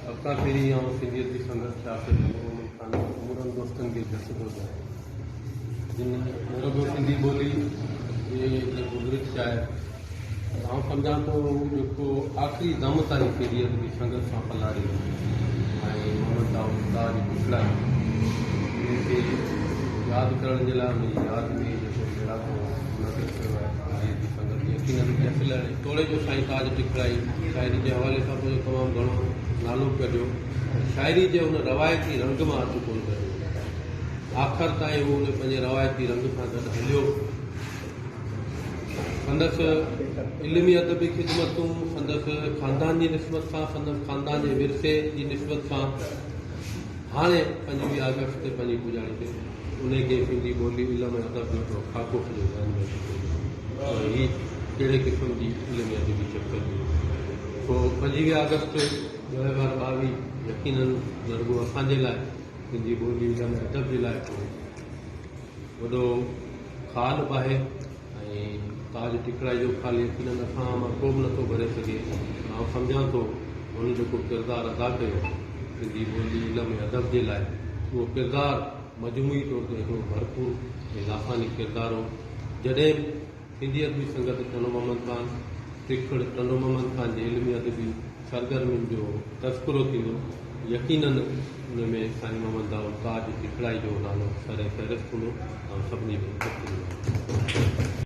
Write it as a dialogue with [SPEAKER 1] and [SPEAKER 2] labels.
[SPEAKER 1] हफ़्ता पहिरीं आउं सिंधियत जी संगत शासिर उमरनि दोस्तनि खे झटि थो ॾियां जिन रुगो सिंधी ॿोली जे जेको वृक्ष आहे आउं सम्झां थो जेको आख़िरी दम ताईं सिंधियत जी संगत सां पलाड़ी ऐं मोहम्मद दाऊद शाह जी टुकड़ा उनखे यादि करण जे लाइ उनजी यादि में जेको विरासो नज़र कयो आहे सिंधियत जी संगत यकीनन जसिल तोड़े जो साईं ताज टिकड़ाई शाइरी जे हवाले सां मुंहिंजो तमामु घणो नालो कढियो शाइरी जे हुन रवायती रंग मां हथु कोन कयो आख़िर ताईं उहो उन पंहिंजे रवायती रंग सां गॾु हलियो संदसि इल्मी अदबी ख़िदमतूं संदसि ख़ानदान जी निस्बत सां संदसि ख़ानदान जे विरसे जी निस्बत सां हाणे 25 अगस्त ते पंहिंजी गुज़ारी ते उनखे सिंधी ॿोली इल्म अदब जो हिकिड़ो खाको सॼो ध्यान में हीअ कहिड़े क़िस्म जी इल्मी अदबी चकर पोइ 25 अगस्त 2022 यकीनन रुगो असांजे लाइ सिंधी ॿोली इल्म अदब जे लाइ वॾो ख़ाल बि आहे ऐं ताज टिकड़ाई जो ख़ाल यकीनन असां मां को बि नथो भरे सघे मां सम्झां थो हुन जेको किरदारु अदा कयो सिंधी ॿोली इल्म अदब जे लाइ उहो किरदारु मजमूई तौर ते हिकिड़ो भरपूर ऐं लासानी किरदारु हो जॾहिं सिंधियत जी संगत टनो मोहम्मद ख़ान टिकड़ टनो मोहम्मद ख़ान जे इल्मी अदबी सरगर्मियुनि जो तस्करो थींदो यकीनन उन में साईं मोहम्मद दाऊद ताज टिकड़ाई जो नालो सर फ़हरिस्त हूंदो ऐं सभिनी में